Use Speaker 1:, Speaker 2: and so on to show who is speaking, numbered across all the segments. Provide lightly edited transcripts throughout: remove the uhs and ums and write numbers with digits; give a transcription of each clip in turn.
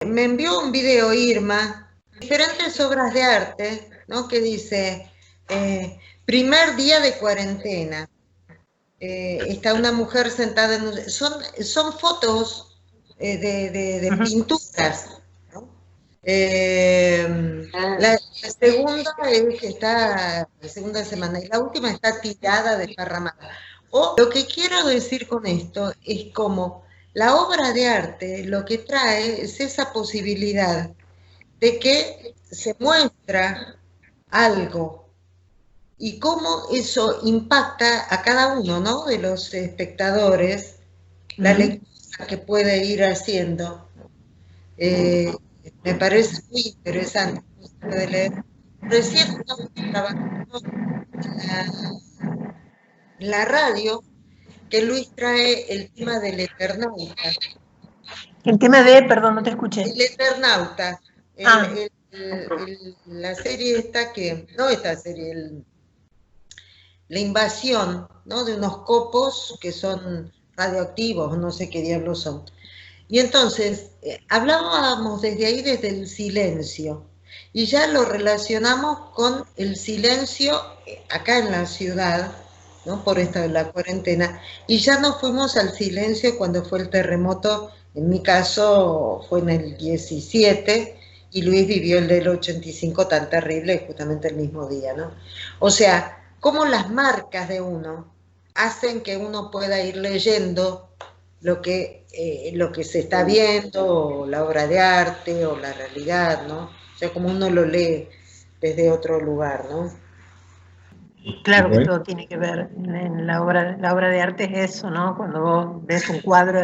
Speaker 1: Me envió un video Irma, diferentes obras de arte, ¿no? Que dice, primer día de cuarentena. Está una mujer sentada en un... Son fotos de pinturas, ¿no? La segunda es que está, la segunda semana, y la última está tirada, desparramada. O lo que quiero decir con esto es como la obra de arte lo que trae es esa posibilidad de que se muestra algo y cómo eso impacta a cada uno, ¿no? De los espectadores, la lectura que puede ir haciendo. Me parece muy interesante de leer. Recién estamos trabajando en la radio que Luis trae el tema del Eternauta.
Speaker 2: El tema de, perdón, no te escuché.
Speaker 1: El Eternauta. La serie esta que, no esta serie, la invasión, ¿no? De unos copos que son radioactivos, no sé qué diablos son. Y entonces, hablábamos desde ahí, desde el silencio, y ya lo relacionamos con el silencio acá en la ciudad, ¿no? Por esta de la cuarentena, y ya nos fuimos al silencio cuando fue el terremoto, en mi caso fue en el 17, y Luis vivió el del 85 tan terrible, justamente el mismo día, ¿no? O sea, cómo las marcas de uno hacen que uno pueda ir leyendo lo que se está viendo, o la obra de arte, o la realidad, ¿no? O sea, como uno lo lee desde otro lugar, ¿no?
Speaker 2: Claro que todo tiene que ver. En la obra de arte es eso, ¿no? Cuando vos ves un cuadro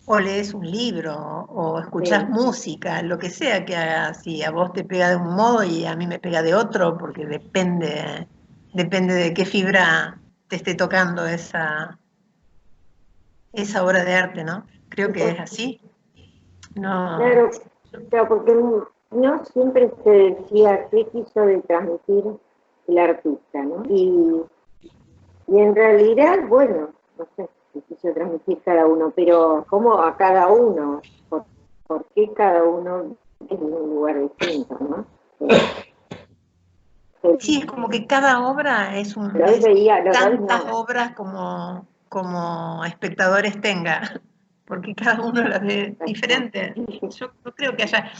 Speaker 2: o lees un libro, o escuchás música, lo que sea que hagas, si a vos te pega de un modo y a mí me pega de otro, porque depende de qué fibra te esté tocando esa obra de arte, ¿no? Creo que es así. No.
Speaker 3: Claro, porque no siempre se decía qué quiso de transmitir el artista, ¿no? Y en realidad, bueno, no sé qué quiso transmitir cada uno, pero ¿cómo a cada uno? ¿Por qué cada uno es en un lugar distinto, no?
Speaker 2: Sí, es como que cada obra es tantas obras como espectadores tenga, porque cada uno las ve diferente. Yo no creo que haya,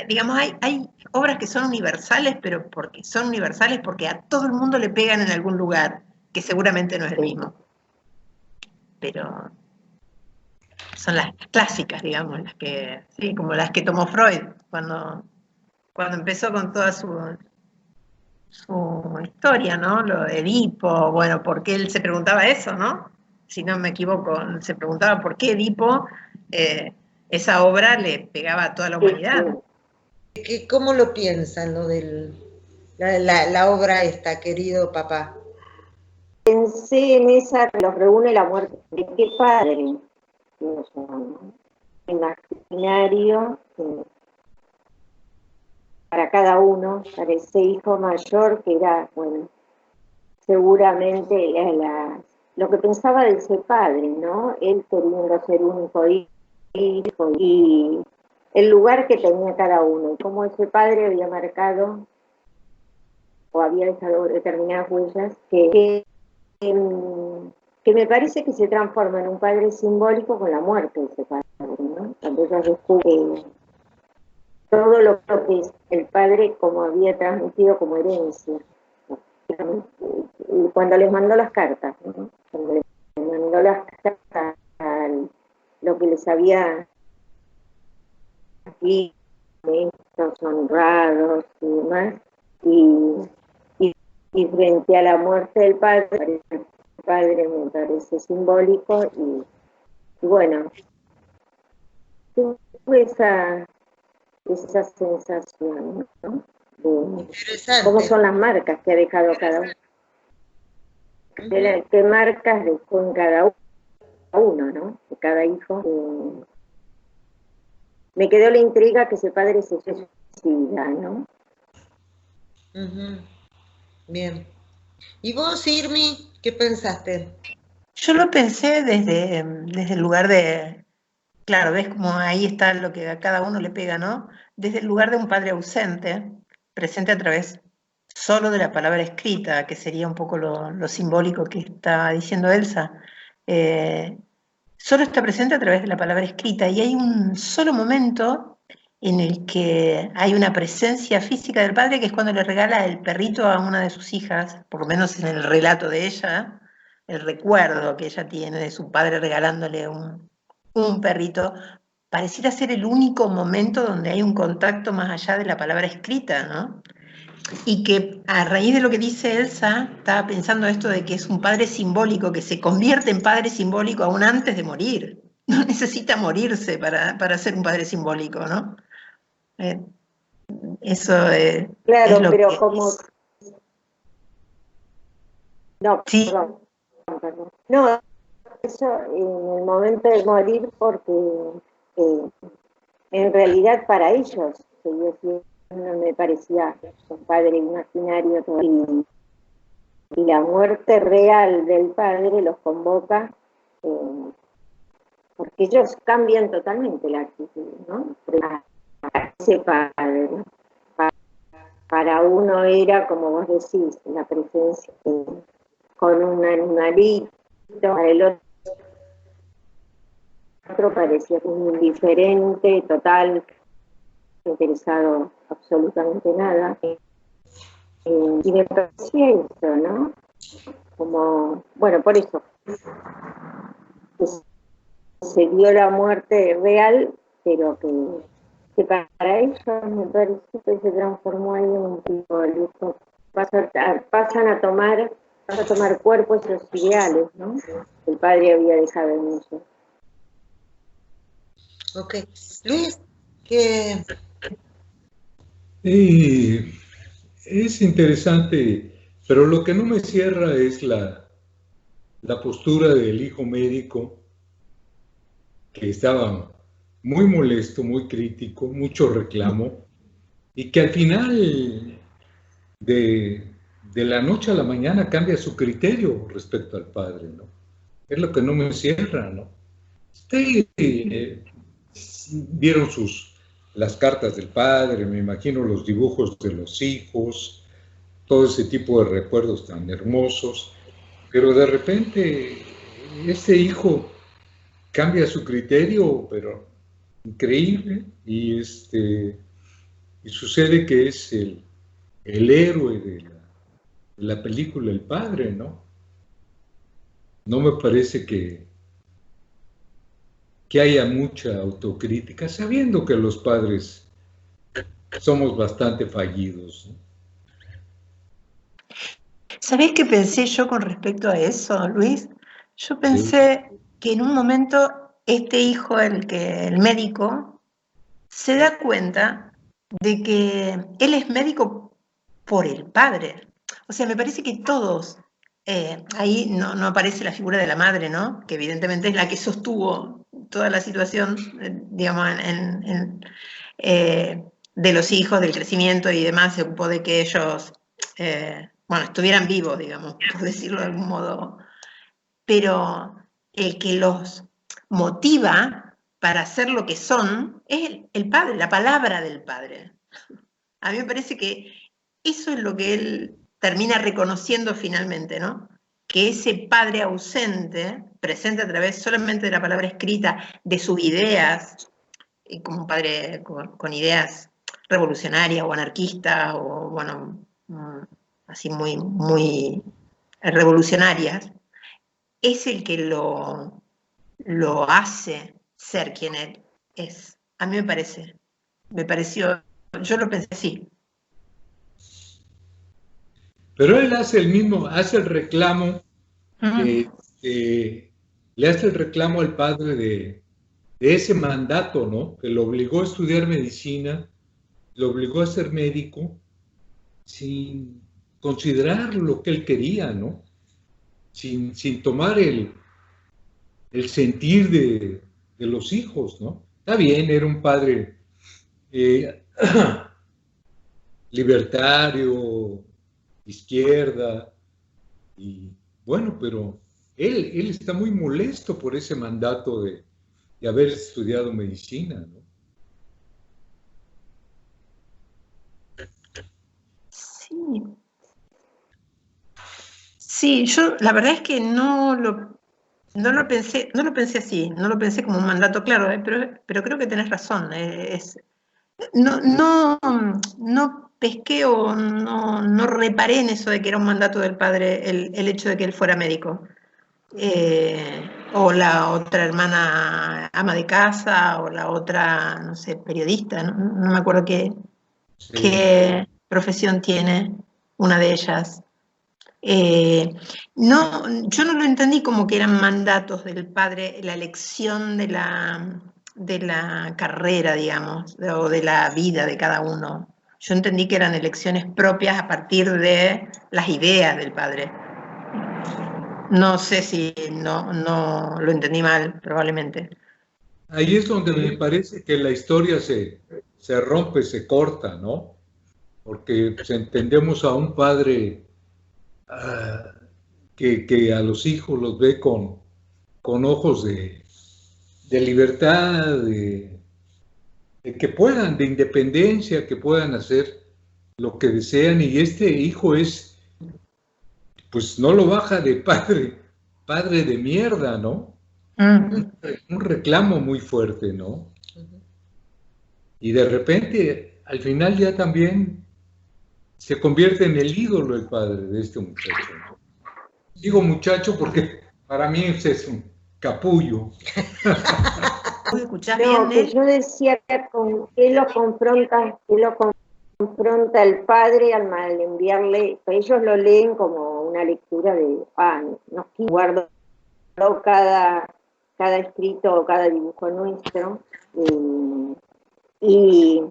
Speaker 2: digamos, hay obras que son universales, pero porque son universales porque a todo el mundo le pegan en algún lugar, que seguramente no es el mismo. Pero son las clásicas, digamos, las que, sí, como las que tomó Freud cuando empezó con toda su historia, ¿no? Lo de Edipo, bueno, porque él se preguntaba eso, ¿no? Si no me equivoco, se preguntaba por qué Edipo, esa obra le pegaba a toda la humanidad.
Speaker 1: ¿Cómo lo piensan, lo de la obra esta, querido papá?
Speaker 3: Pensé en esa, los reúne la muerte de qué padre, imaginario, para cada uno, para ese hijo mayor que era, bueno, seguramente lo que pensaba de ese padre, ¿no? Él queriendo ser único hijo y el lugar que tenía cada uno, y cómo ese padre había marcado o había dejado determinadas huellas que me parece que se transforma en un padre simbólico con la muerte de ese padre, ¿no? Cuando ellos descubren todo lo que es el padre como había transmitido como herencia. Cuando les mandó las cartas, ¿no? Cuando les mandó las cartas, lo que les había aquí, estos honrados y demás, y frente a la muerte del padre me parece simbólico, y bueno, tuve esa sensación, ¿no? De cómo son las marcas que ha dejado cada uno. ¿Qué marcas dejó en cada uno, ¿no? De cada hijo. Me quedó la intriga que ese padre se suicida, ¿no?
Speaker 1: Bien. ¿Y vos, Irmi, qué pensaste?
Speaker 2: Yo lo pensé desde el lugar de claro, ves como ahí está lo que a cada uno le pega, ¿no? Desde el lugar de un padre ausente, presente a través solo de la palabra escrita, que sería un poco lo simbólico que está diciendo Elsa, solo está presente a través de la palabra escrita, y hay un solo momento en el que hay una presencia física del padre, que es cuando le regala el perrito a una de sus hijas, por lo menos en el relato de ella, el recuerdo que ella tiene de su padre regalándole un perrito, pareciera ser el único momento donde hay un contacto más allá de la palabra escrita, ¿no? Y que a raíz de lo que dice Elsa, estaba pensando esto de que es un padre simbólico, que se convierte en padre simbólico aún antes de morir. No necesita morirse para ser un padre simbólico, ¿no? Eso
Speaker 3: claro,
Speaker 2: es lo
Speaker 3: pero
Speaker 2: que...
Speaker 3: como... No,
Speaker 2: Sí.
Speaker 3: perdón. No, eso en el momento de morir, porque en realidad para ellos seguía siendo, me parecía, un padre imaginario, y la muerte real del padre los convoca, porque ellos cambian totalmente la actitud, ¿no? Para ese padre, ¿no? Para uno era, como vos decís, la presencia con un animalito, para el otro parecía un indiferente, total, interesado absolutamente nada. Y me parecía eso, ¿no? Como, bueno, por eso se dio la muerte real, pero que para ellos me parece que se transformó ahí en un tipo de lujo. Pasan a tomar cuerpo esos ideales, ¿no? El padre había dejado en ellos.
Speaker 1: Ok. Luis, ¿qué?
Speaker 4: Es interesante, pero lo que no me cierra es la postura del hijo médico, que estaba muy molesto, muy crítico, mucho reclamo, y que al final de la noche a la mañana cambia su criterio respecto al padre, ¿no? Es lo que no me cierra, ¿no? Vieron las cartas del padre, me imagino los dibujos de los hijos, todo ese tipo de recuerdos tan hermosos, pero de repente ese hijo cambia su criterio, pero increíble, y sucede que es el héroe de la película El Padre, ¿no? No me parece que haya mucha autocrítica, sabiendo que los padres somos bastante fallidos, ¿no?
Speaker 2: ¿Sabés qué pensé yo con respecto a eso, Luis? Yo pensé que en un momento este hijo, el médico, se da cuenta de que él es médico por el padre. O sea, me parece que todos, ahí no aparece la figura de la madre, ¿no? Que evidentemente es la que sostuvo toda la situación, digamos, de los hijos, del crecimiento y demás, se ocupó de que ellos, bueno, estuvieran vivos, digamos, por decirlo de algún modo. Pero el que los motiva para ser lo que son es el padre, la palabra del padre. A mí me parece que eso es lo que él termina reconociendo finalmente, ¿no? Que ese padre ausente, presente a través solamente de la palabra escrita, de sus ideas, y como un padre con ideas revolucionarias o anarquistas, o bueno, así muy, muy revolucionarias, es el que lo hace ser quien él es. A mí me pareció, yo lo pensé así.
Speaker 4: Pero él hace el reclamo, le hace el reclamo al padre de ese mandato, ¿no? Que lo obligó a estudiar medicina, lo obligó a ser médico, sin considerar lo que él quería, ¿no? Sin tomar el sentir de los hijos, ¿no? Está bien, era un padre libertario, izquierda, y bueno, pero él está muy molesto por ese mandato y haber estudiado medicina, ¿no?
Speaker 2: Sí. Sí, yo la verdad es que no lo pensé así, no lo pensé como un mandato claro, pero creo que tenés razón. No pesqué o no reparé en eso de que era un mandato del padre el hecho de que él fuera médico. O la otra hermana ama de casa, o la otra, no sé, periodista, no me acuerdo qué profesión tiene una de ellas. Yo no lo entendí como que eran mandatos del padre, la elección de la carrera, digamos, o de la vida de cada uno. Yo entendí que eran elecciones propias a partir de las ideas del padre. No sé si no lo entendí mal, probablemente.
Speaker 4: Ahí es donde me parece que la historia se rompe, se corta, ¿no? Porque pues, entendemos a un padre que a los hijos los ve con ojos de libertad, de que puedan, de independencia, que puedan hacer lo que desean, y este hijo pues no lo baja de padre de mierda, ¿no? Un reclamo muy fuerte, ¿no? Y de repente, al final ya también se convierte en el ídolo el padre de este muchacho, ¿no? Digo muchacho porque para mí es un capullo.
Speaker 3: No, que yo decía que lo confronta el padre al enviarle, ellos lo leen como una lectura de, nos guardo cada escrito o cada dibujo nuestro, y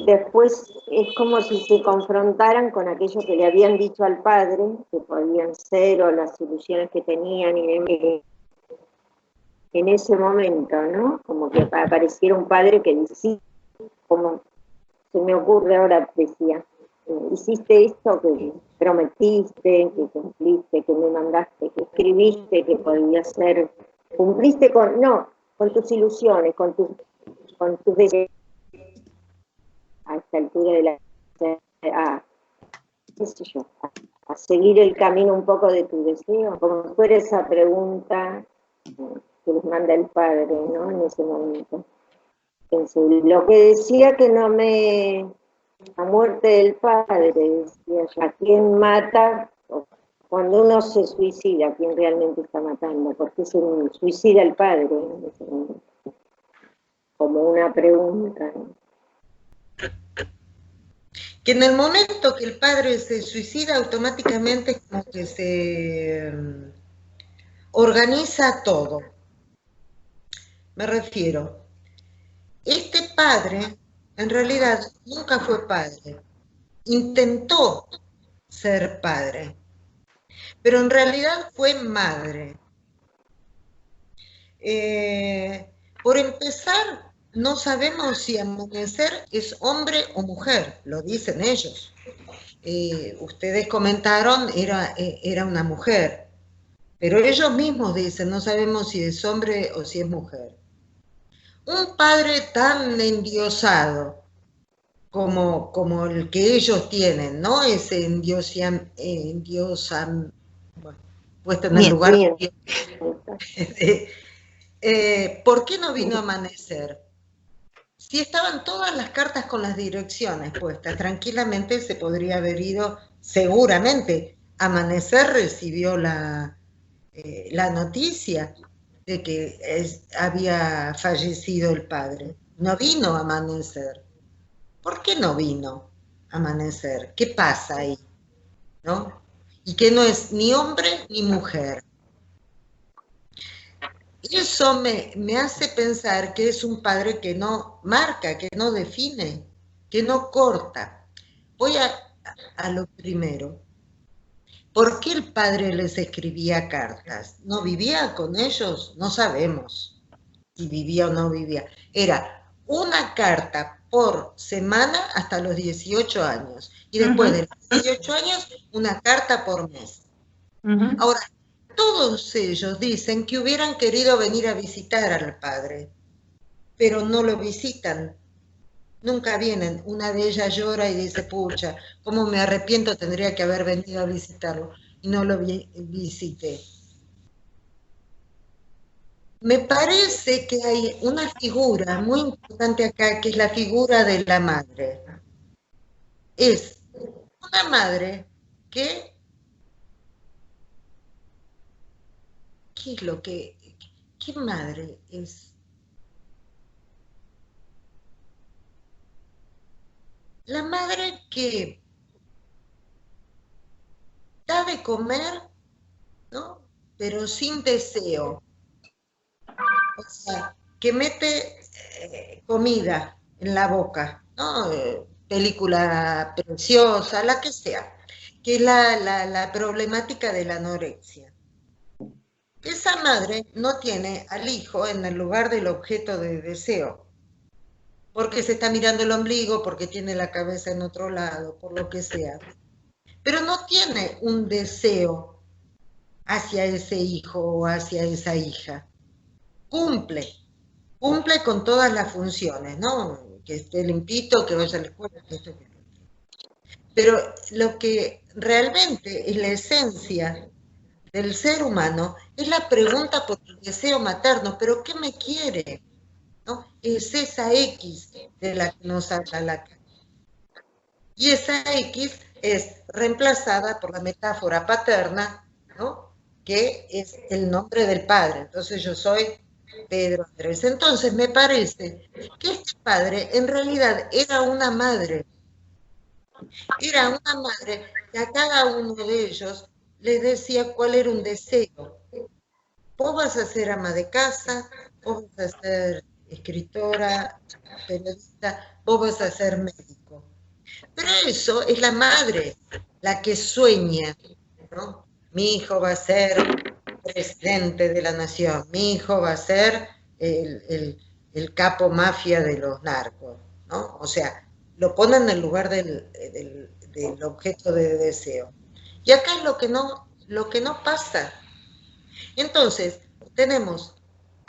Speaker 3: después es como si se confrontaran con aquello que le habían dicho al padre, que podían ser, o las ilusiones que tenían, y en ese momento, ¿no? Como que apareciera un padre que decía, como se me ocurre ahora, decía, hiciste esto que prometiste, que cumpliste, que me mandaste, que escribiste, que podía ser, cumpliste con tus ilusiones, con tus deseos, a esta altura de la qué sé yo, a seguir el camino un poco de tu deseo, como fuera esa pregunta que les manda el padre, ¿no? En ese momento. Entonces, lo que decía que la muerte del padre, decía yo, ¿a quién mata? Cuando uno se suicida, ¿a quién realmente está matando? ¿Por qué se suicida el padre en ese momento? Como una pregunta, ¿no?
Speaker 1: Que en el momento que el padre se suicida, automáticamente como que se organiza todo. Me refiero, este padre en realidad nunca fue padre, intentó ser padre, pero en realidad fue madre. Por empezar, no sabemos si Amanecer es hombre o mujer, lo dicen ellos. Ustedes comentaron, era una mujer, pero ellos mismos dicen, no sabemos si es hombre o si es mujer. Un padre tan endiosado como el que ellos tienen, ¿no? Ese bueno, puesto en el lugar. ¿Por qué no vino a Amanecer? Si estaban todas las cartas con las direcciones puestas, tranquilamente se podría haber ido, seguramente. Amanecer recibió la noticia de que había fallecido el padre. No vino a Amanecer. ¿Por qué no vino a Amanecer? ¿Qué pasa ahí? ¿No? Y que no es ni hombre ni mujer. Eso me hace pensar que es un padre que no marca, que no define, que no corta. Voy a lo primero. ¿Por qué el padre les escribía cartas? ¿No vivía con ellos? No sabemos si vivía o no vivía. Era una carta por semana hasta los 18 años. Y después de los 18 años, una carta por mes. Ahora, todos ellos dicen que hubieran querido venir a visitar al padre, pero no lo visitan. Nunca vienen. Una de ellas llora y dice, pucha, cómo me arrepiento, tendría que haber venido a visitarlo. Y no lo visité. Me parece que hay una figura muy importante acá, que es la figura de la madre. Es una madre que... ¿Qué es lo que... ¿Qué madre es? La madre que da de comer, ¿no? Pero sin deseo. O sea, que mete comida en la boca, ¿no? Película preciosa, la que sea, que es la problemática de la anorexia. Esa madre no tiene al hijo en el lugar del objeto de deseo, porque se está mirando el ombligo, porque tiene la cabeza en otro lado, por lo que sea. Pero no tiene un deseo hacia ese hijo o hacia esa hija. Cumple con todas las funciones, ¿no? Que esté limpito, que vaya a la escuela, que esto, que lo otro. Pero lo que realmente es la esencia del ser humano es la pregunta por el deseo materno, ¿pero qué me quiere? ¿No? Es esa X de la que nos habla la cara. Y esa X es reemplazada por la metáfora paterna, ¿no? Que es el nombre del padre. Entonces yo soy Pedro Andrés. Entonces me parece que este padre en realidad era una madre. Era una madre que a cada uno de ellos les decía cuál era un deseo. Vos vas a ser ama de casa, vos vas a ser escritora, periodista, vos vas a ser médico. Pero eso es la madre, la que sueña, ¿no? Mi hijo va a ser presidente de la nación, mi hijo va a ser el capo mafia de los narcos, ¿no? O sea, lo ponen en el lugar del objeto de deseo. Y acá es lo que no pasa. Entonces, tenemos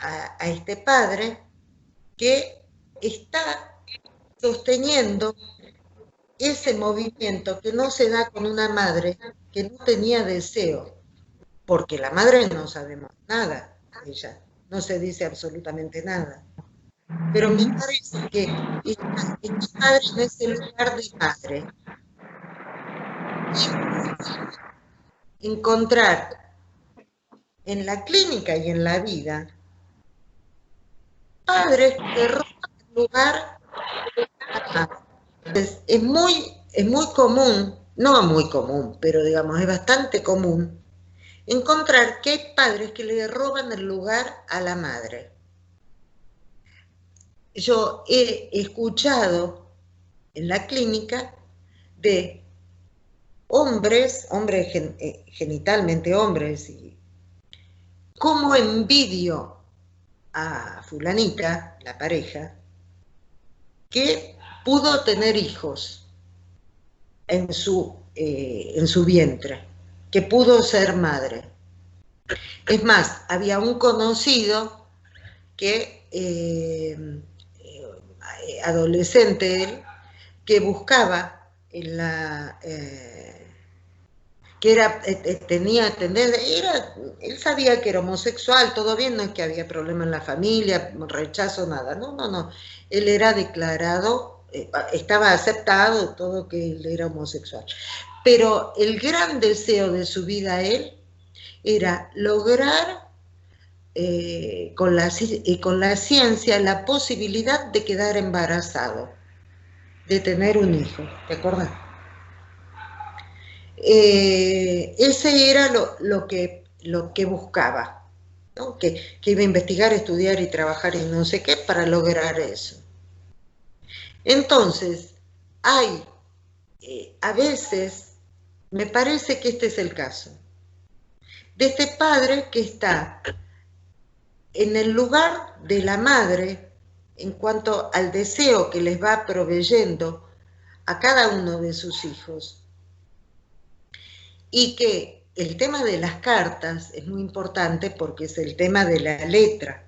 Speaker 1: a este padre que está sosteniendo ese movimiento que no se da con una madre que no tenía deseo, porque la madre no sabemos nada de ella, no se dice absolutamente nada. Pero me parece que este padre en ese lugar de madre, encontrar en la clínica y en la vida padres que roban el lugar a la madre. Es muy común, no muy común, pero digamos, es bastante común encontrar que hay padres que le roban el lugar a la madre. Yo he escuchado en la clínica de hombres genitalmente hombres, y cómo envidio a fulanita, la pareja, que pudo tener hijos en su vientre, que pudo ser madre. Es más, había un conocido que, adolescente él, que buscaba en la... que era, tenía tendencia, él sabía que era homosexual, todo bien, no es que había problema en la familia, rechazo, nada, no, él era declarado, estaba aceptado todo que él era homosexual, pero el gran deseo de su vida él era lograr con la ciencia la posibilidad de quedar embarazado, de tener un hijo, ¿te acuerdas? Ese era lo que buscaba, ¿no? Que iba a investigar, estudiar y trabajar y no sé qué para lograr eso. Entonces, hay, a veces, me parece que este es el caso, de este padre que está en el lugar de la madre en cuanto al deseo que les va proveyendo a cada uno de sus hijos, y que el tema de las cartas es muy importante porque es el tema de la letra,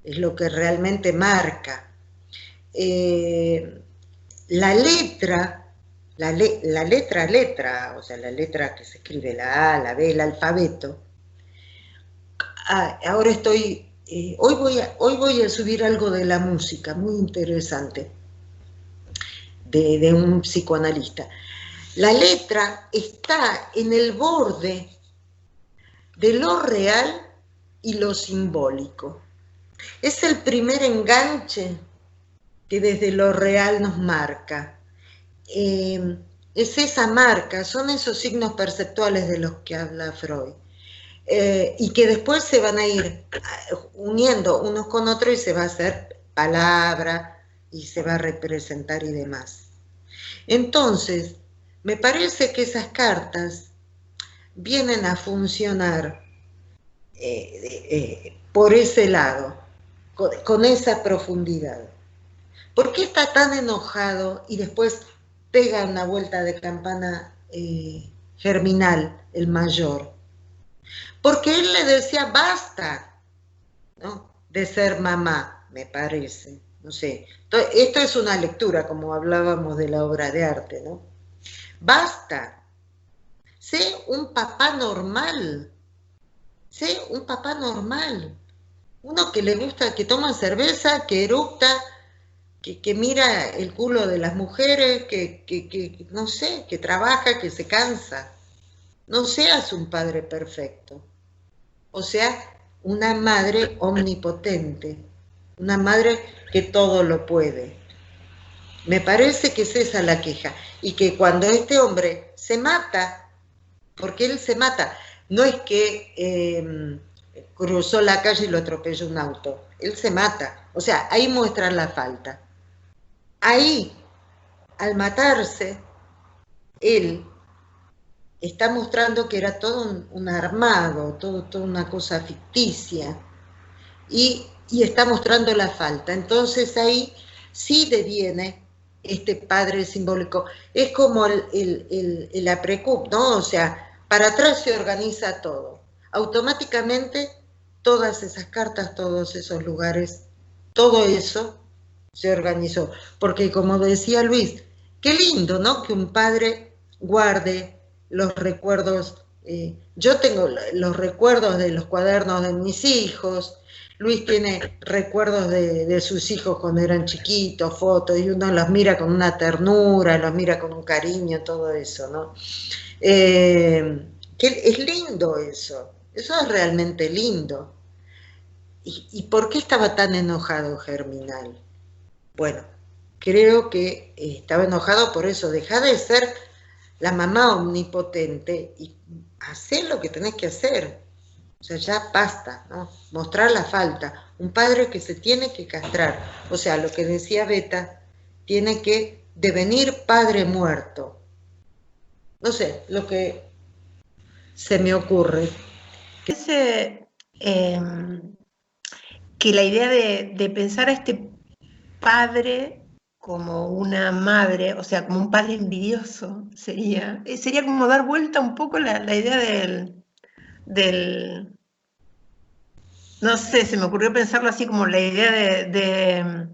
Speaker 1: es lo que realmente marca. La letra, letra, o sea, la letra que se escribe, la A, la B, el alfabeto. Ahora estoy, hoy voy a subir algo de la música, muy interesante, de un psicoanalista. La letra está en el borde de lo real y lo simbólico. Es el primer enganche que desde lo real nos marca. Es esa marca, son esos signos perceptuales de los que habla Freud. Y que después se van a ir uniendo unos con otros y se va a hacer palabra y se va a representar y demás. Entonces, me parece que esas cartas vienen a funcionar por ese lado, con esa profundidad. ¿Por qué está tan enojado y después pega una vuelta de campana Germinal, el mayor? Porque él le decía basta, ¿no?, de ser mamá, me parece, no sé. Entonces, esto es una lectura, como hablábamos de la obra de arte, ¿no? Basta, sé un papá normal, sé un papá normal, uno que le gusta, que toma cerveza, que eructa, que mira el culo de las mujeres, que no sé, que trabaja, que se cansa. No seas un padre perfecto. O sea, una madre omnipotente, una madre que todo lo puede. Me parece que es esa la queja. Y que cuando este hombre se mata, porque él se mata, no es que cruzó la calle y lo atropelló un auto, él se mata. O sea, ahí muestra la falta. Ahí, al matarse, él está mostrando que era todo un armado, toda una cosa ficticia, y está mostrando la falta. Entonces ahí sí deviene este padre simbólico. Es como el aprecup, ¿no? O sea, para atrás se organiza todo. Automáticamente todas esas cartas, todos esos lugares, todo eso se organizó. Porque como decía Luis, qué lindo, ¿no?, que un padre guarde los recuerdos. Yo tengo los recuerdos de los cuadernos de mis hijos, Luis tiene recuerdos de sus hijos cuando eran chiquitos, fotos, y uno los mira con una ternura, los mira con un cariño, todo eso, ¿no? Que es lindo eso es realmente lindo. ¿Y por qué estaba tan enojado Germinal? Bueno, creo que estaba enojado por eso, dejá de ser la mamá omnipotente y hacer lo que tenés que hacer. O sea, ya basta, ¿no? Mostrar la falta. Un padre que se tiene que castrar. O sea, lo que decía Beta, tiene que devenir padre muerto. No sé, lo que se me ocurre.
Speaker 2: Que la idea de pensar a este padre como una madre, o sea, como un padre envidioso, sería como dar vuelta un poco la idea del, no sé, se me ocurrió pensarlo así como la idea de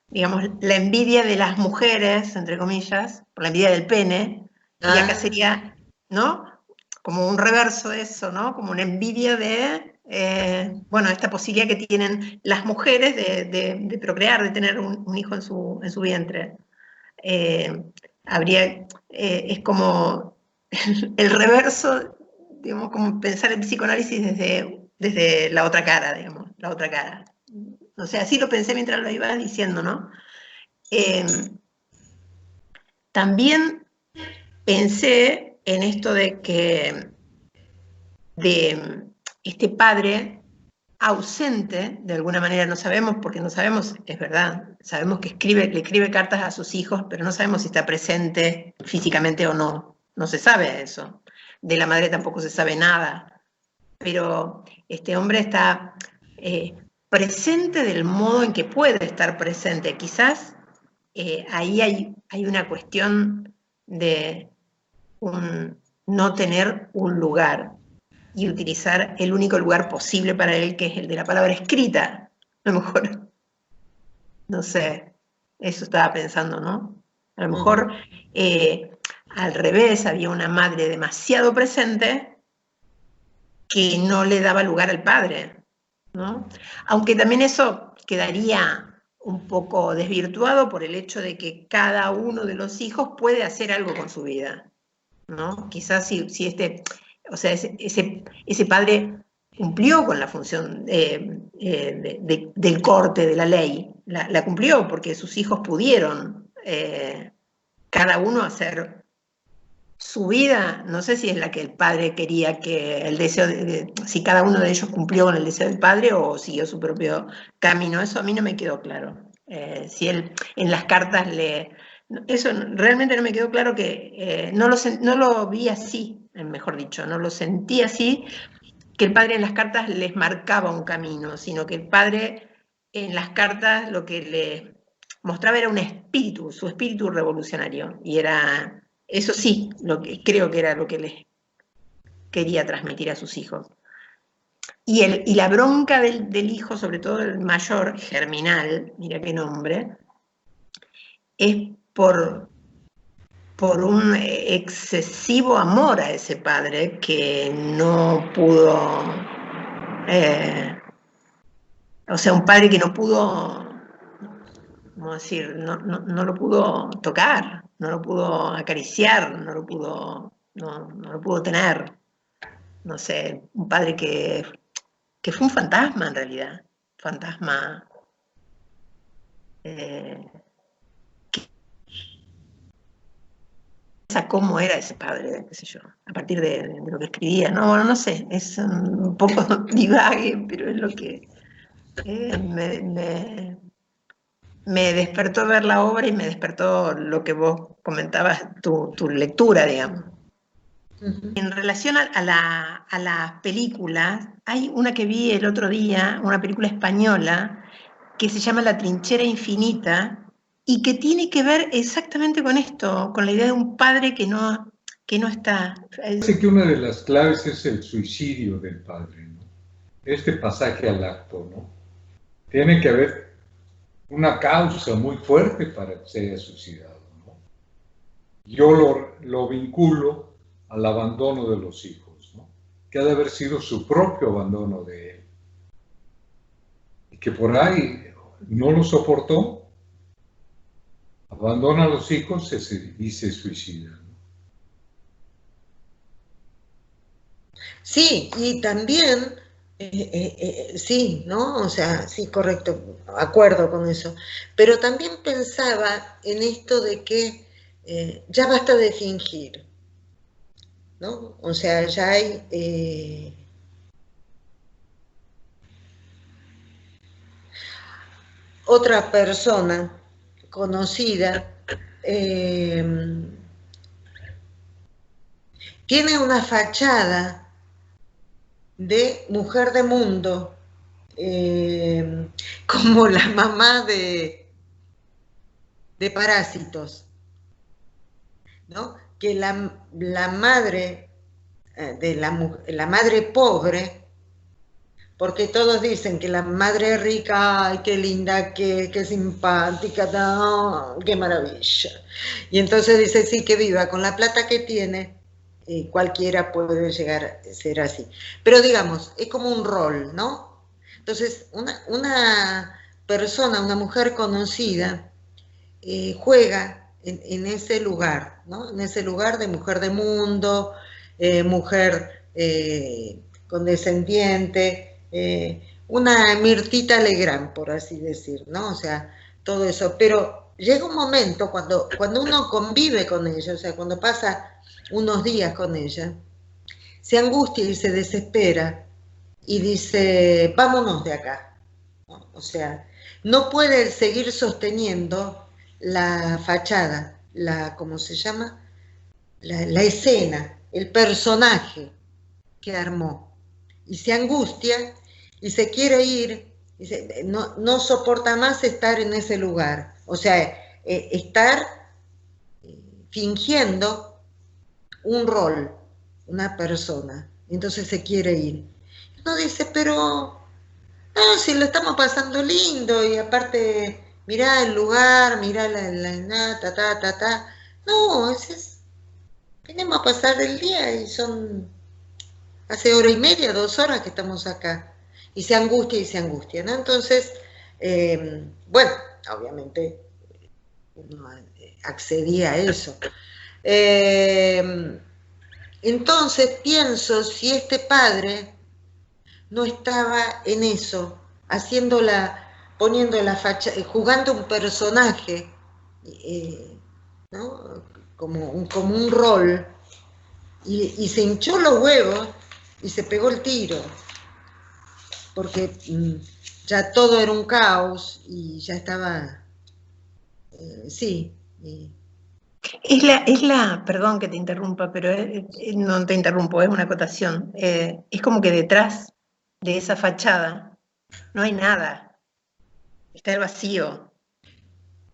Speaker 2: digamos, la envidia de las mujeres, entre comillas, por la envidia del pene, y acá sería, ¿no?, como un reverso de eso, ¿no?, como una envidia de, bueno, esta posibilidad que tienen las mujeres de procrear, de tener un hijo en su vientre. Es como el reverso, digamos, como pensar el psicoanálisis desde la otra cara, digamos, la otra cara. O sea, así lo pensé mientras lo iba diciendo, ¿no? También pensé en esto de este padre ausente, de alguna manera, no sabemos, porque no sabemos, es verdad, sabemos que le escribe cartas a sus hijos, pero no sabemos si está presente físicamente o no. No se sabe eso. De la madre tampoco se sabe nada. Pero este hombre está presente del modo en que puede estar presente. Quizás ahí hay una cuestión de no tener un lugar y utilizar el único lugar posible para él, que es el de la palabra escrita. A lo mejor, no sé, eso estaba pensando, ¿no? A lo mejor al revés, había una madre demasiado presente que no le daba lugar al padre, ¿no? Aunque también eso quedaría un poco desvirtuado por el hecho de que cada uno de los hijos puede hacer algo con su vida, ¿no? Quizás si o sea, ese padre cumplió con la función del corte de la ley, la cumplió porque sus hijos pudieron cada uno hacer su vida. No sé si es la que el padre quería, que el deseo si cada uno de ellos cumplió con el deseo del padre o siguió su propio camino. Eso a mí no me quedó claro. Si él en las cartas eso realmente no me quedó claro, que no lo vi así, mejor dicho, no lo sentí así, que el padre en las cartas les marcaba un camino, sino que el padre en las cartas lo que le mostraba era un espíritu, su espíritu revolucionario, y era, eso sí, creo que era lo que les quería transmitir a sus hijos. Y la bronca del hijo, sobre todo el mayor, Germinal, mira qué nombre, es por un excesivo amor a ese padre que no pudo, o sea, un padre que no pudo, ¿cómo decir? No lo pudo tocar, no lo pudo acariciar, no lo pudo tener. No sé, un padre que fue un fantasma en realidad, fantasma. Cómo era ese padre, qué sé yo, a partir de lo que escribía. No, bueno, no sé, es un poco divague, pero es lo que me despertó ver la obra y me despertó lo que vos comentabas, tu lectura, digamos. En relación a las películas, hay una que vi el otro día, una película española, que se llama La trinchera infinita, y que tiene que ver exactamente con esto, con la idea de un padre que no está.
Speaker 4: Parece que una de las claves es el suicidio del padre, ¿no? Este pasaje al acto, ¿no? Tiene que haber una causa muy fuerte para que se haya suicidado, ¿no? Yo lo vinculo al abandono de los hijos, ¿no? Que ha de haber sido su propio abandono de él. Y que por ahí no lo soportó, abandona a los hijos y se suicida, ¿no?
Speaker 1: Sí, y también, sí, ¿no? O sea, sí, correcto, acuerdo con eso. Pero también pensaba en esto de que ya basta de fingir, ¿no? O sea, ya hay otra persona conocida, tiene una fachada de mujer de mundo, como la mamá de Parásitos, ¿no? Que la madre de la madre pobre, porque todos dicen que la madre rica, ay, qué linda, qué simpática, no, qué maravilla. Y entonces dice, sí, que viva con la plata que tiene, cualquiera puede llegar a ser así. Pero digamos, es como un rol, ¿no? Entonces, una persona, una mujer conocida, juega en ese lugar, ¿no? En ese lugar de mujer de mundo, mujer condescendiente, una Mirtita Legrand, por así decir, ¿no? O sea, todo eso. Pero llega un momento cuando uno convive con ella, o sea, cuando pasa unos días con ella, se angustia y se desespera y dice, vámonos de acá, ¿no? O sea, no puede seguir sosteniendo la fachada, ¿cómo se llama? La escena, el personaje que armó. Y se angustia y se quiere ir, y no soporta más estar en ese lugar. O sea, estar fingiendo un rol, una persona, entonces se quiere ir. Uno dice, pero no, si lo estamos pasando lindo, y aparte, mirá el lugar, mirá ta. No, venimos a pasar el día y hace hora y media, 2 horas que estamos acá. Y se angustia, ¿no? Entonces, bueno, obviamente uno accedía a eso. Entonces pienso, si este padre no estaba en eso, poniendo la fachada, jugando un personaje, ¿no? como un rol, y se hinchó los huevos y se pegó el tiro, porque ya todo era un caos y ya estaba, sí.
Speaker 2: Perdón que te interrumpa, pero no te interrumpo, es una acotación. Es como que detrás de esa fachada no hay nada, está el vacío.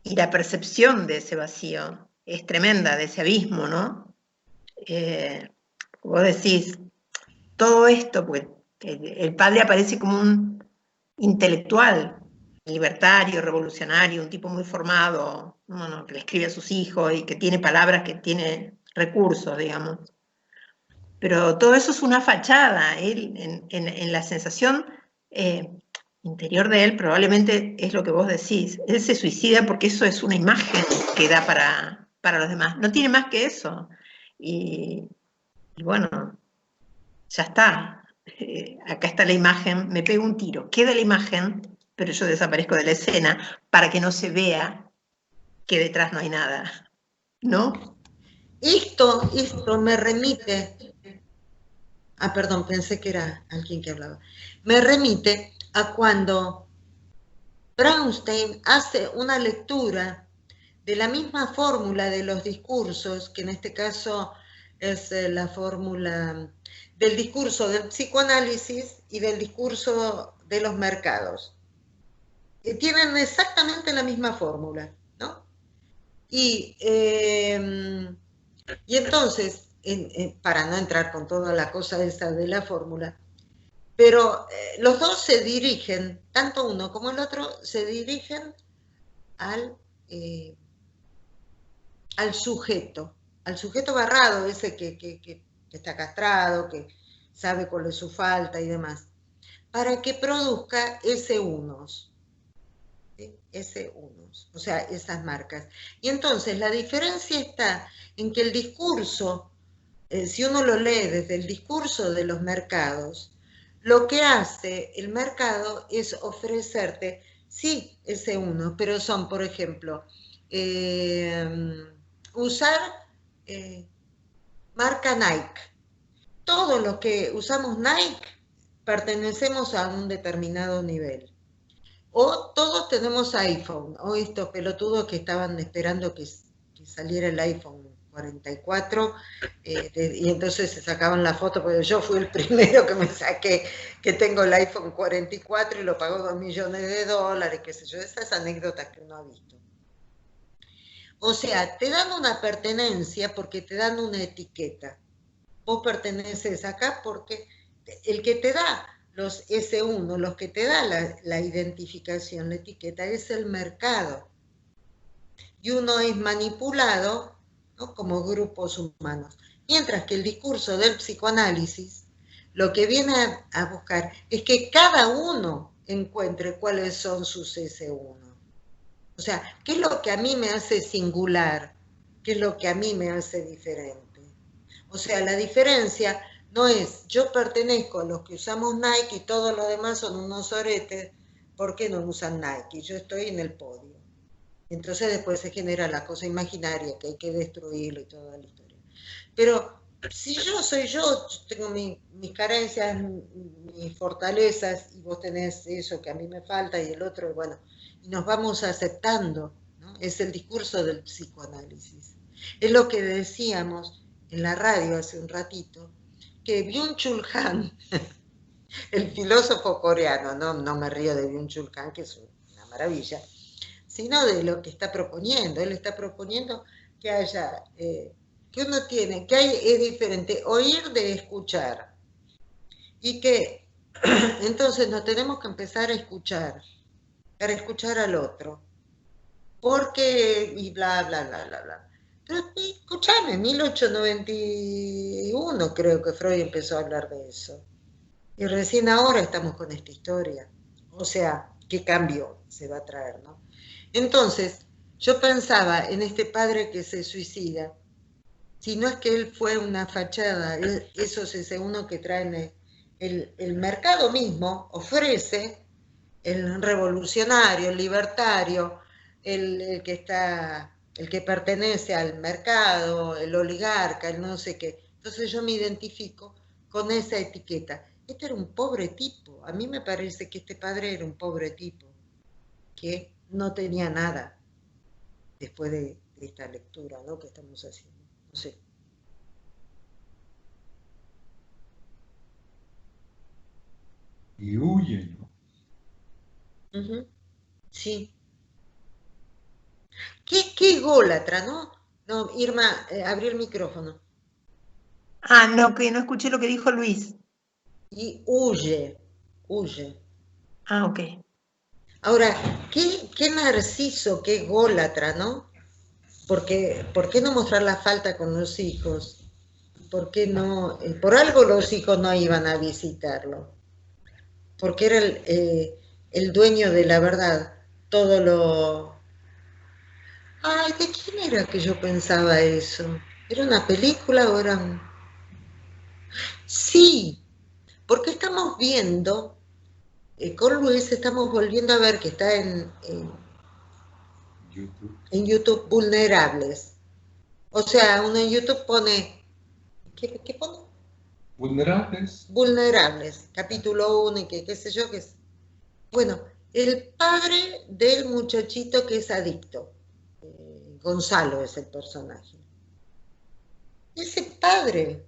Speaker 2: Y la percepción de ese vacío es tremenda, de ese abismo, ¿no? Vos decís, todo esto, pues el padre aparece como un intelectual, libertario, revolucionario, un tipo muy formado, que le escribe a sus hijos y que tiene palabras, que tiene recursos, digamos. Pero todo eso es una fachada. Él, en la sensación interior de él, probablemente es lo que vos decís. Él se suicida porque eso es una imagen que da para los demás. No tiene más que eso. Y bueno, ya está. Acá está la imagen, me pego un tiro. Queda la imagen, pero yo desaparezco de la escena para que no se vea que detrás no hay nada, ¿no?
Speaker 1: Esto me remite, perdón, pensé que era alguien que hablaba, me remite a cuando Bronstein hace una lectura de la misma fórmula de los discursos, que en este caso es la fórmula del discurso del psicoanálisis y del discurso de los mercados. Tienen exactamente la misma fórmula, ¿no? Y entonces, para no entrar con toda la cosa esa de la fórmula, pero los dos se dirigen, tanto uno como el otro, se dirigen al sujeto barrado, ese que está castrado, que sabe cuál es su falta y demás, para que produzca ese unos. Ese unos, o sea, esas marcas. Y entonces la diferencia está en que el discurso, si uno lo lee desde el discurso de los mercados, lo que hace el mercado es ofrecerte, sí, ese uno, pero son, por ejemplo, usar marca Nike. Todos los que usamos Nike pertenecemos a un determinado nivel. O todos tenemos iPhone, o estos pelotudos que estaban esperando que saliera el iPhone 44, y entonces se sacaban la foto, porque yo fui el primero que me saqué, que tengo el iPhone 44 y lo pagó $2 millones, qué sé yo, esas anécdotas que uno ha visto. O sea, te dan una pertenencia porque te dan una etiqueta. Vos perteneces acá porque el que te da los S1, los que te da la identificación, la etiqueta, es el mercado. Y uno es manipulado, ¿no?, como grupos humanos. Mientras que el discurso del psicoanálisis lo que viene a buscar es que cada uno encuentre cuáles son sus S1. O sea, ¿qué es lo que a mí me hace singular? ¿Qué es lo que a mí me hace diferente? O sea, la diferencia no es, yo pertenezco a los que usamos Nike y todos los demás son unos oretes porque no usan Nike. Yo estoy en el podio. Entonces después se genera la cosa imaginaria que hay que destruirlo y toda la historia. Pero si yo soy yo tengo mis carencias, mis fortalezas, y vos tenés eso que a mí me falta y el otro, bueno, y nos vamos aceptando, ¿no? Es el discurso del psicoanálisis. Es lo que decíamos en la radio hace un ratito, que Byung-Chul Han, el filósofo coreano, no me río de Byung-Chul Han, que es una maravilla, sino de lo que está proponiendo. Él está proponiendo que haya que uno tiene, que es diferente oír de escuchar. Y que entonces nos tenemos que empezar a escuchar, para escuchar al otro. Porque, y bla, bla, bla, bla, bla. Pero escúchame, en 1891 creo que Freud empezó a hablar de eso. Y recién ahora estamos con esta historia. O sea, ¿qué cambio se va a traer, no? Entonces, yo pensaba en este padre que se suicida. Si no es que él fue una fachada, eso es ese uno que trae el mercado mismo, ofrece el revolucionario, el libertario, el que pertenece al mercado, el oligarca, el no sé qué. Entonces yo me identifico con esa etiqueta. Este era un pobre tipo. A mí me parece que este padre era un pobre tipo, que no tenía nada después de esta lectura, ¿no?, que estamos haciendo. No sé.
Speaker 4: Y huye, ¿no?
Speaker 1: Sí. Qué ególatra, ¿no? No, Irma, abrí el micrófono.
Speaker 2: Ah, no, que no escuché lo que dijo Luis.
Speaker 1: Y huye.
Speaker 2: Ah, ok.
Speaker 1: Ahora, qué narciso, qué ególatra, ¿no? Porque, ¿por qué no mostrar la falta con los hijos? ¿Por qué no? Por algo los hijos no iban a visitarlo. Porque era el dueño de la verdad. Todo lo... Ay, ¿de quién era que yo pensaba eso? ¿Era una película o era un...? Sí, porque estamos viendo, con Luis estamos volviendo a ver que está en YouTube vulnerables. O sea, uno en YouTube pone... ¿Qué pone?
Speaker 4: Vulnerables.
Speaker 1: Vulnerables, capítulo 1 y qué sé yo qué es. Bueno, el padre del muchachito que es adicto. Gonzalo es el personaje. Ese padre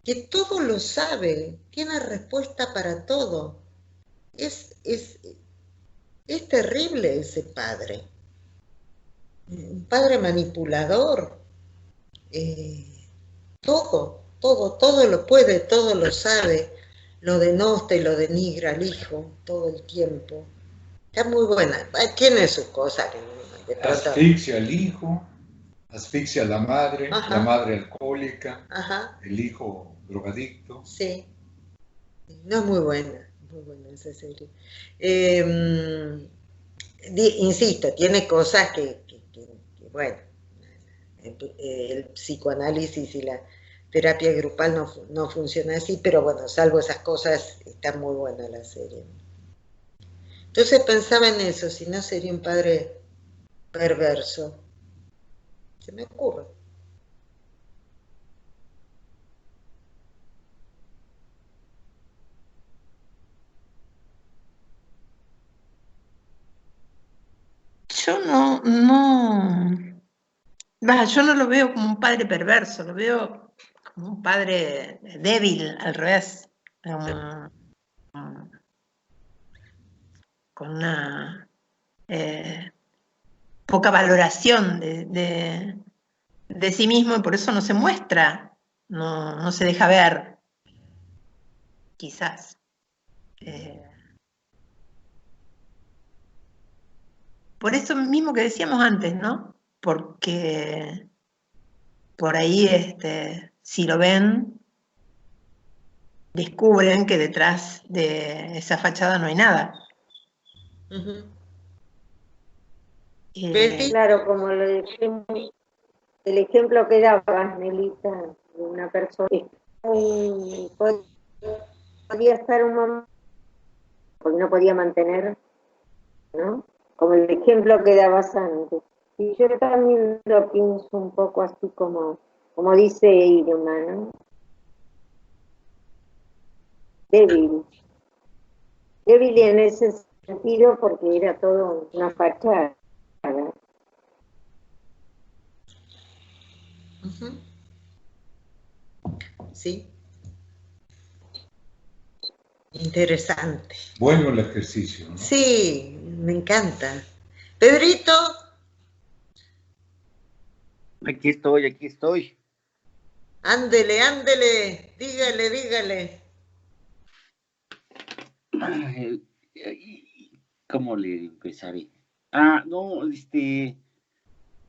Speaker 1: que todo lo sabe, tiene respuesta para todo. Es terrible ese padre. Un padre manipulador. Todo lo puede, todo lo sabe. Lo denosta y lo denigra al hijo todo el tiempo. Está muy buena. Tiene sus cosas.
Speaker 4: Asfixia al hijo, asfixia a la madre alcohólica,
Speaker 1: Ajá.
Speaker 4: el hijo drogadicto.
Speaker 1: Sí. No, es muy buena esa serie. Insisto, tiene cosas que bueno, el psicoanálisis y la terapia grupal no funciona así, pero bueno, salvo esas cosas, está muy buena la serie. Entonces pensaba en eso, si no sería un padre perverso. Se me ocurre.
Speaker 2: Yo yo no lo veo como un padre perverso, lo veo como un padre débil, al revés, con una poca valoración de sí mismo, y por eso no se muestra, no se deja ver, quizás. Por eso mismo que decíamos antes, ¿no? Porque por ahí, si lo ven, descubren que detrás de esa fachada no hay nada.
Speaker 3: Claro, como el ejemplo que dabas, Nelita, de una persona que podía estar un momento porque no podía mantener, ¿no? Como el ejemplo que dabas antes. Y yo también lo pienso un poco así como dice Irma, ¿no? Débil en ese sentido porque era todo una fachada.
Speaker 1: Sí. Interesante.
Speaker 4: Bueno el ejercicio, ¿no?
Speaker 1: Sí, me encanta. Pedrito.
Speaker 5: Aquí estoy.
Speaker 1: Ándele, ándele, dígale, dígale.
Speaker 5: ¿Cómo le empezaré? No, sí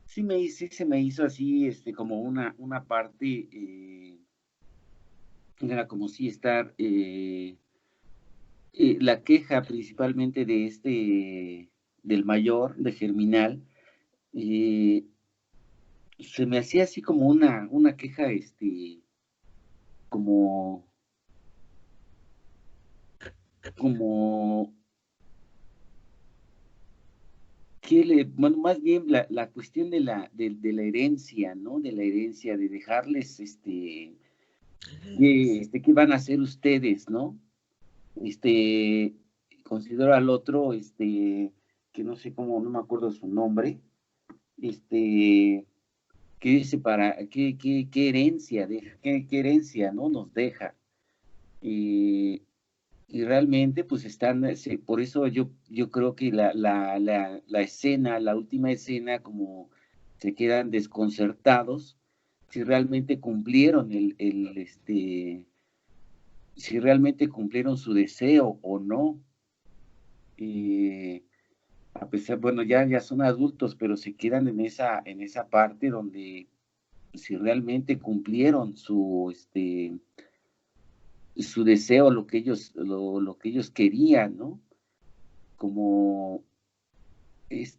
Speaker 5: se me hizo así, como una parte, era como si estar, la queja principalmente del mayor, de Germinal, se me hacía así como una queja, como bueno, más bien la cuestión de la herencia, ¿no? De la herencia, de dejarles, ¿qué van a hacer ustedes, no? Considero al otro, que no sé cómo, no me acuerdo su nombre, que dice qué herencia deja, qué herencia, ¿no? Nos deja. Y realmente pues por eso yo creo que la escena, la última escena, como se quedan desconcertados si realmente cumplieron si realmente cumplieron su deseo o no. A pesar, bueno, ya son adultos, pero se quedan en esa parte donde si realmente cumplieron su deseo, lo que ellos querían, ¿no? Como es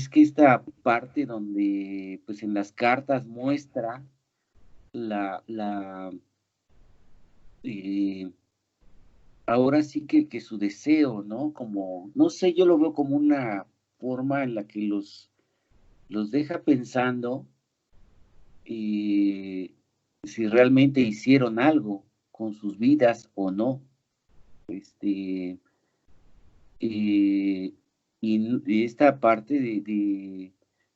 Speaker 5: que esta parte donde pues en las cartas muestra ahora sí que su deseo, ¿no? Como, no sé, yo lo veo como una forma en la que los deja pensando si realmente hicieron algo con sus vidas o no. Y esta parte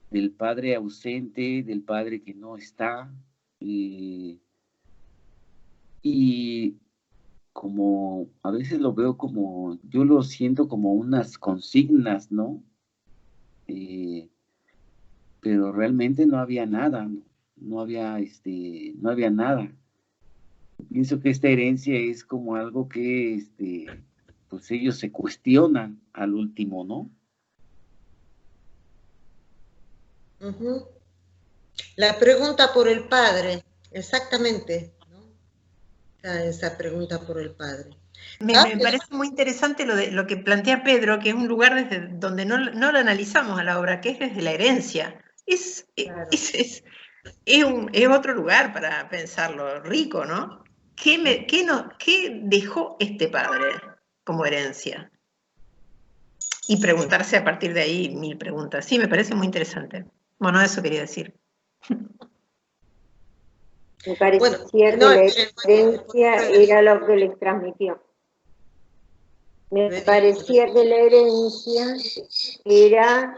Speaker 5: del padre ausente, del padre que no está, y como a veces lo veo como, yo lo siento como unas consignas, ¿no? Pero realmente no había nada, no había nada. Pienso que esta herencia es como algo que pues ellos se cuestionan al último, ¿no?
Speaker 1: La pregunta por el padre, exactamente, ¿no? Esa pregunta por el padre.
Speaker 2: Me parece muy interesante lo que plantea Pedro, que es un lugar desde donde no lo analizamos a la obra, que es desde la herencia.
Speaker 1: Claro.
Speaker 2: Es otro lugar para pensarlo, rico, ¿no? ¿Qué dejó este padre como herencia? Y preguntarse a partir de ahí 1000 preguntas. Sí, me parece muy interesante. Bueno, eso quería decir.
Speaker 3: Me parecía que la herencia era lo que les transmitió. Me parecía que la herencia era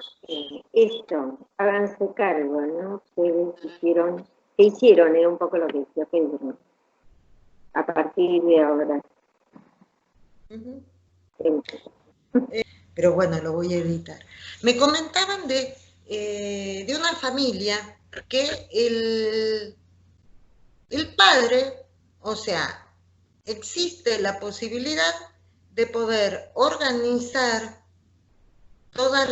Speaker 3: esto, háganse cargo, ¿no? ¿Qué hicieron? Era un poco lo que decía Pedro. A partir de ahora.
Speaker 1: Pero bueno, lo voy a editar. Me comentaban de una familia que el padre, o sea, existe la posibilidad de poder organizar todos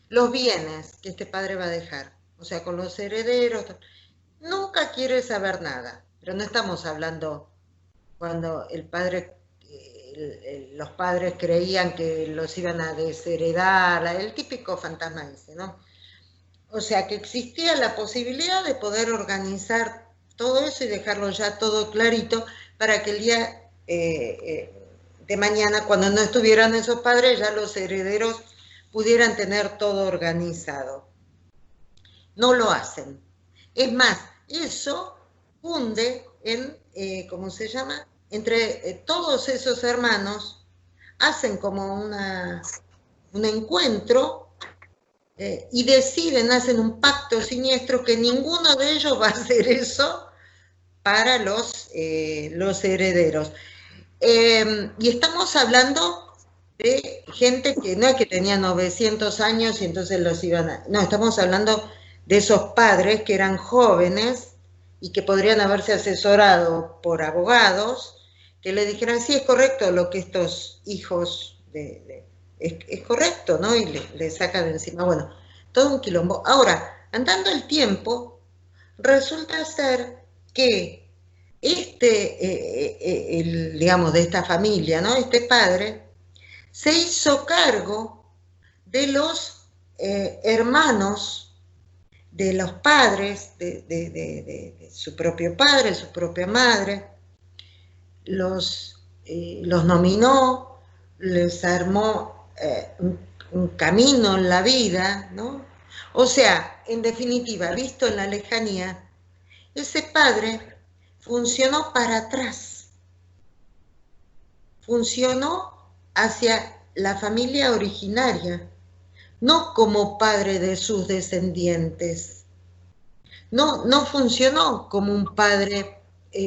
Speaker 1: los bienes que este padre va a dejar, o sea, con los herederos. Nunca quiere saber nada, pero no estamos hablando cuando los padres creían que los iban a desheredar, el típico fantasma ese, ¿no? O sea, que existía la posibilidad de poder organizar todo eso y dejarlo ya todo clarito para que el día de mañana, cuando no estuvieran esos padres, ya los herederos pudieran tener todo organizado. No lo hacen. Es más, eso funde en, ¿cómo se llama? Entre todos esos hermanos, hacen como un encuentro y deciden, hacen un pacto siniestro que ninguno de ellos va a hacer eso para los herederos. Y estamos hablando de gente que no es que tenía 900 años y entonces los iban a... No, estamos hablando de esos padres que eran jóvenes y que podrían haberse asesorado por abogados, que le dijeran, sí, es correcto lo que estos hijos, es correcto, ¿no? Y le saca de encima, bueno, todo un quilombo. Ahora, andando el tiempo, resulta ser que digamos, de esta familia, ¿no? Este padre se hizo cargo de los hermanos de los padres, de su propio padre, su propia madre, los nominó, les armó un camino en la vida, ¿no? O sea, en definitiva, visto en la lejanía, ese padre funcionó para atrás, funcionó hacia la familia originaria, no como padre de sus descendientes. No funcionó como un padre,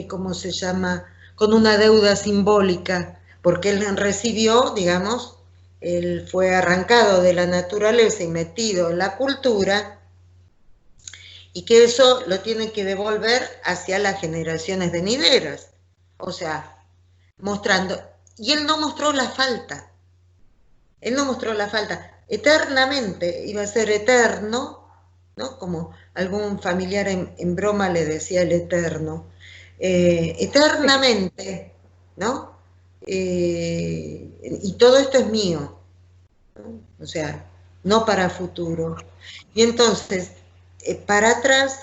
Speaker 1: ¿cómo se llama?, con una deuda simbólica, porque él recibió, digamos, él fue arrancado de la naturaleza y metido en la cultura, y que eso lo tienen que devolver hacia las generaciones venideras. O sea, mostrando, y él no mostró la falta. Él no mostró la falta. Eternamente iba a ser eterno, ¿no? Como algún familiar en broma le decía el eterno. Eternamente, ¿no? Y todo esto es mío, ¿no? O sea, no para futuro. Y entonces, para atrás,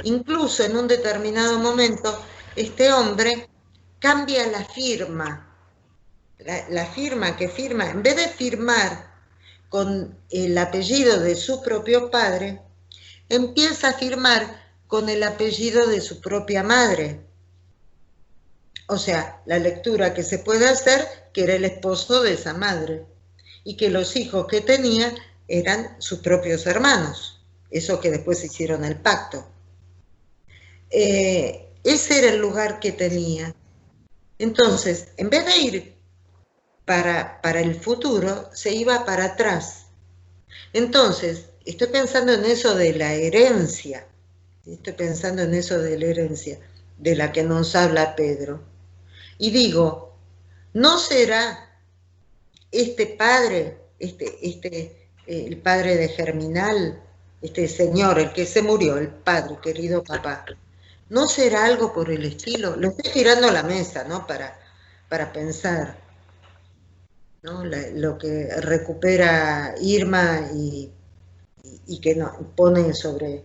Speaker 1: incluso en un determinado momento, este hombre cambia la firma. La firma que firma, en vez de firmar con el apellido de su propio padre, empieza a firmar con el apellido de su propia madre. O sea, la lectura que se puede hacer, que era el esposo de esa madre, y que los hijos que tenía eran sus propios hermanos, eso que después hicieron el pacto. Ese era el lugar que tenía. Entonces, en vez de ir para el futuro, se iba para atrás. Entonces, estoy pensando en eso de la herencia, de la que nos habla Pedro. Y digo, ¿no será este padre, el padre de Germinal, este señor, el que se murió, el padre, querido papá, ¿no será algo por el estilo? Lo estoy tirando a la mesa, ¿no? Para pensar, ¿no? Lo que recupera Irma y que pone sobre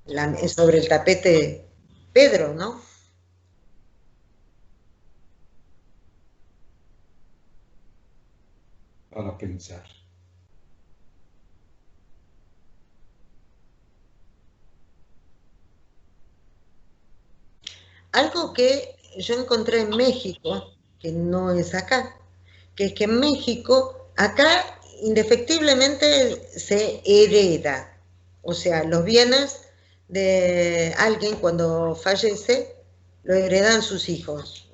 Speaker 1: el tapete Pedro, ¿no?
Speaker 4: Para pensar.
Speaker 1: Algo que yo encontré en México, que no es acá, que es que en México, acá indefectiblemente se hereda, o sea, los bienes de alguien cuando fallece, lo heredan sus hijos,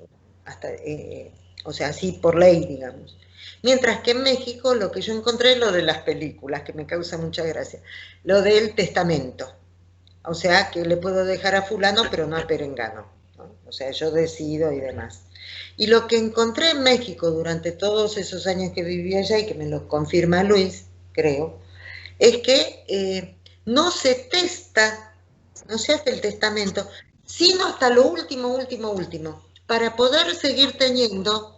Speaker 1: o sea, así por ley, digamos. Mientras que en México lo que yo encontré es lo de las películas, que me causa mucha gracia, lo del testamento, o sea, que le puedo dejar a fulano, pero no a perengano, ¿no? O sea, yo decido y demás. Y lo que encontré en México durante todos esos años que viví allá, y que me lo confirma Luis, creo, es que no se testa, no se hace el testamento, sino hasta lo último, para poder seguir teniendo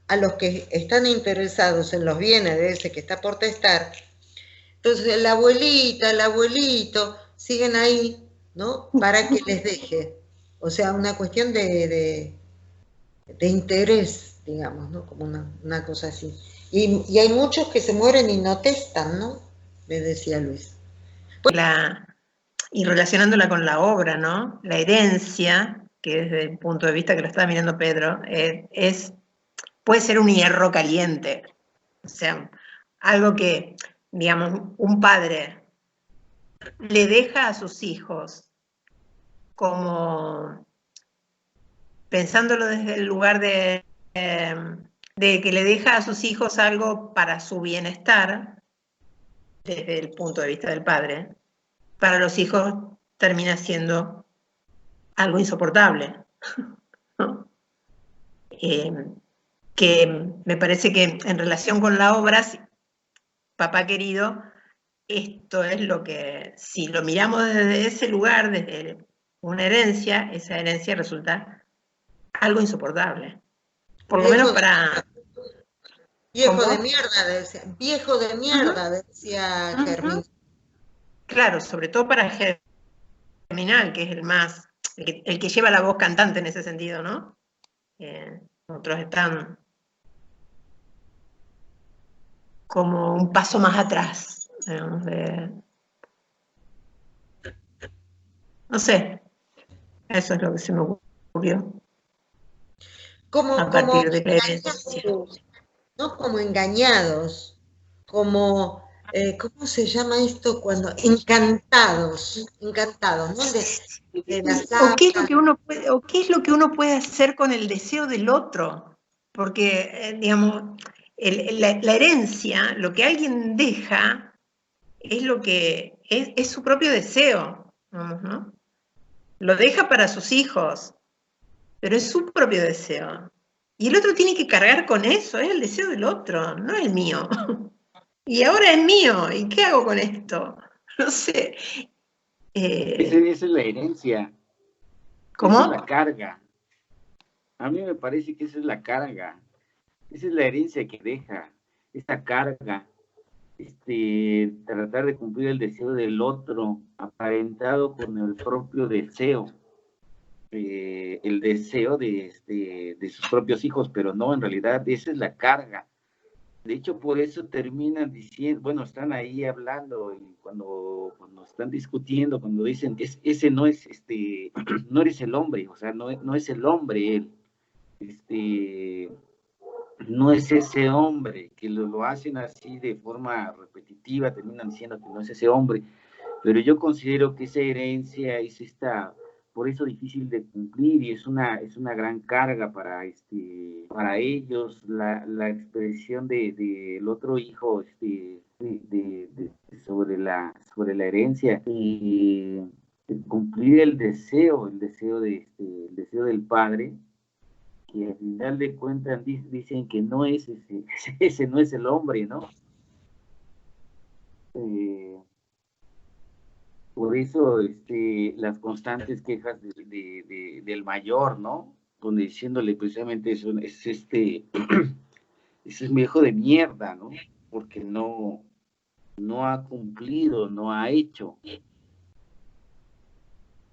Speaker 1: a los que están interesados en los bienes de ese que está por testar. Entonces la abuelita, el abuelito, siguen ahí, ¿no? Para que les deje. O sea, una cuestión de interés, digamos, ¿no? Como una cosa así. Y hay muchos que se mueren y no testan, ¿no? Me decía Luis.
Speaker 2: Y relacionándola con la obra, ¿no? La herencia, que desde el punto de vista que lo estaba mirando Pedro, puede ser un hierro caliente. O sea, algo que, digamos, un padre le deja a sus hijos como pensándolo desde el lugar de que le deja a sus hijos algo para su bienestar, desde el punto de vista del padre, para los hijos termina siendo algo insoportable, ¿no? Que me parece que en relación con la obra, papá querido, esto es lo que, si lo miramos desde ese lugar, desde una herencia, esa herencia resulta algo insoportable. Por lo menos para...
Speaker 1: Viejo de mierda, decía Germín.
Speaker 2: Claro, sobre todo para Germinal, que es el que lleva la voz cantante en ese sentido, ¿no? Otros están como un paso más atrás, digamos, no sé, eso es lo que se me ocurrió. A partir de la herencia.
Speaker 1: No como engañados, como, ¿cómo se llama esto? Cuando encantados, ¿no?
Speaker 2: ¿O qué es lo que uno puede hacer con el deseo del otro? Porque, digamos, la herencia, lo que alguien deja, es lo que es su propio deseo, ¿no? Lo deja para sus hijos, pero es su propio deseo. Y el otro tiene que cargar con eso, es el deseo del otro, no el mío. Y ahora es mío, ¿y qué hago con esto? No sé.
Speaker 5: Esa es la herencia.
Speaker 2: ¿Cómo?
Speaker 5: Esa es la carga. A mí me parece que esa es la carga. Esa es la herencia que deja, esa carga. Tratar de cumplir el deseo del otro, aparentado con el propio deseo. El deseo de sus propios hijos, pero no, en realidad esa es la carga. De hecho, por eso terminan diciendo, bueno, están ahí hablando y cuando están discutiendo, cuando dicen, ese no es, no eres el hombre, o sea, no es el hombre él, no es ese hombre, que lo hacen así de forma repetitiva, terminan diciendo que no es ese hombre, pero yo considero que esa herencia es por eso difícil de cumplir y es una gran carga para ellos, la expresión del otro hijo sobre la herencia y cumplir el deseo del padre, que al final de cuentas dicen que no es ese no es el hombre, ¿no? Por eso las constantes quejas del mayor, ¿no? Donde diciéndole precisamente eso, es un viejo de mierda, ¿no? Porque no ha cumplido, no ha hecho.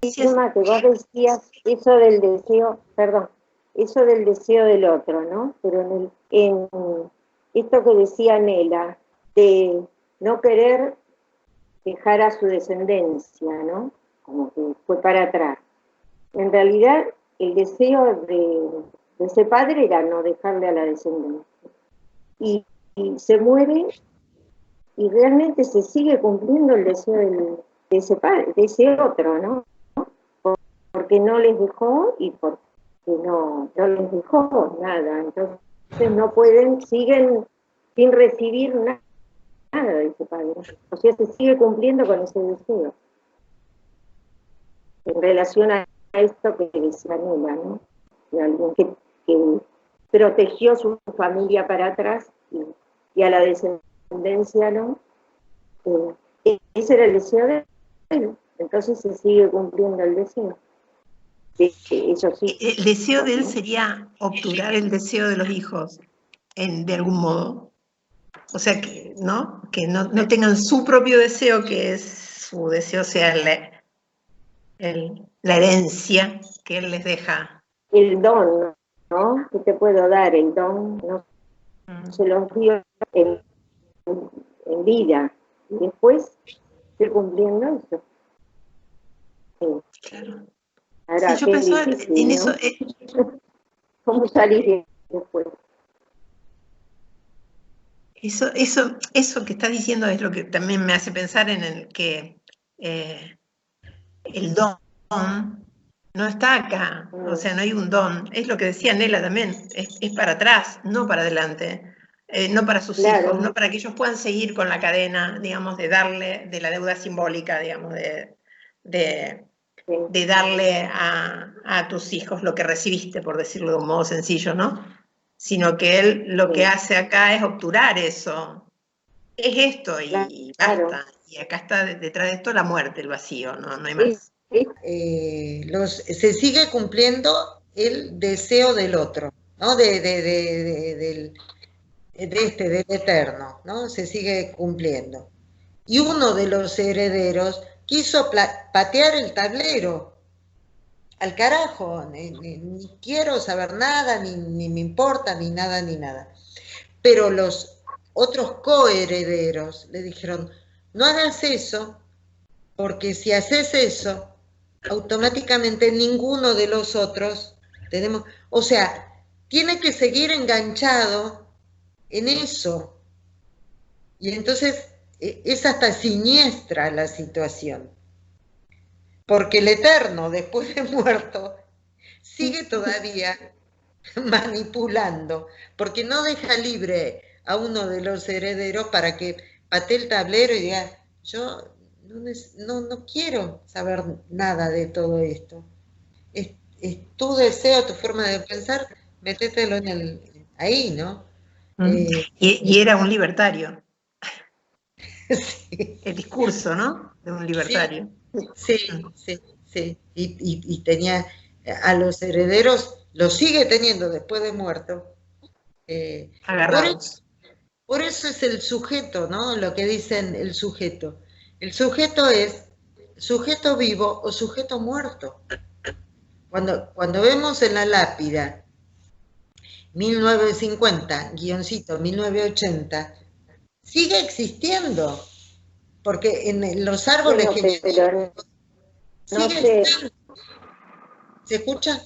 Speaker 3: Irma, que vos decías eso del deseo, perdón, eso del deseo del otro, ¿no? Pero en esto que decía Nela, de no querer dejar a su descendencia, ¿no? Como que fue para atrás. En realidad, el deseo de ese padre era no dejarle a la descendencia. Y se muere y realmente se sigue cumpliendo el deseo de ese padre, de ese otro, ¿no? Porque no les dejó y porque no les dejó nada. Entonces no pueden, siguen sin recibir nada de ese padre. O sea, se sigue cumpliendo con ese deseo. En relación a esto que decía Nela, ¿no? De alguien que protegió su familia para atrás y a la descendencia, ¿no? Ese era el deseo de él. Entonces se sigue cumpliendo el deseo. Eso sí.
Speaker 2: El deseo de él sería obturar el deseo de los hijos, de algún modo. O sea, que no tengan su propio deseo, que es su deseo sea la herencia que él les deja.
Speaker 3: El don, ¿no? ¿Qué te puedo dar? El don, ¿no? Se los dio en vida. Y después, estoy cumpliendo eso. Sí.
Speaker 2: Claro.
Speaker 3: Ahora,
Speaker 2: sí, yo pensaba en eso.
Speaker 3: ¿Cómo salir después?
Speaker 2: Eso que estás diciendo es lo que también me hace pensar en el que el don no está acá, o sea, no hay un don. Es lo que decía Nela también, es para atrás, no para adelante. no para sus hijos, no para que ellos puedan seguir con la cadena, digamos, de darle, de la deuda simbólica, digamos, de darle a tus hijos lo que recibiste, por decirlo de un modo sencillo, ¿no? Sino que él lo que hace acá es obturar eso. Es esto y basta. Y acá está detrás de esto la muerte, el vacío, no hay más.
Speaker 1: Se sigue cumpliendo el deseo del otro, ¿no? Del eterno, ¿no? Se sigue cumpliendo. Y uno de los herederos quiso patear el tablero. Al carajo, ni quiero saber nada, ni me importa, ni nada. Pero los otros coherederos le dijeron, no hagas eso, porque si haces eso, automáticamente ninguno de los otros tenemos, o sea, tiene que seguir enganchado en eso. Y entonces es hasta siniestra la situación. Porque el eterno, después de muerto, sigue todavía manipulando, porque no deja libre a uno de los herederos para que patee el tablero y diga, yo no quiero saber nada de todo esto. Es tu deseo, tu forma de pensar, métetelo ahí, ¿no?
Speaker 2: Y era un libertario.
Speaker 1: Sí.
Speaker 2: El discurso, ¿no? De un libertario.
Speaker 1: Sí. Y tenía a los herederos, los sigue teniendo después de muerto.
Speaker 2: Agarrados.
Speaker 1: Por eso es el sujeto, ¿no? Lo que dicen el sujeto. El sujeto es sujeto vivo o sujeto muerto. Cuando vemos en la lápida 1950-1980, sigue existiendo, porque en los árboles genealógicos sigue estando. ¿Se escucha?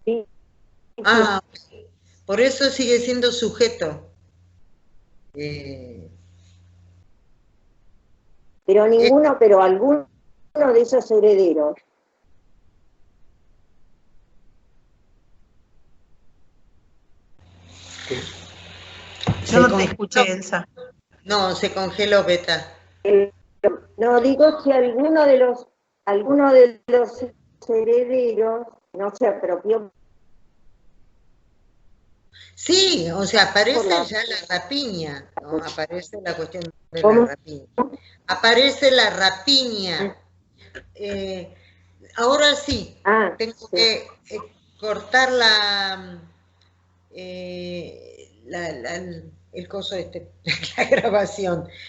Speaker 3: Sí.
Speaker 1: Ah, por eso sigue siendo sujeto.
Speaker 3: Pero alguno de esos herederos.
Speaker 2: Yo no te escuché, Elsa.
Speaker 1: No, se congeló, Beta.
Speaker 3: No, digo si alguno de los herederos no se apropió.
Speaker 1: Sí, o sea, aparece ya la rapiña, ¿no? Aparece la cuestión de la rapiña. Aparece la rapiña. Ahora sí, tengo que cortar el coso la grabación.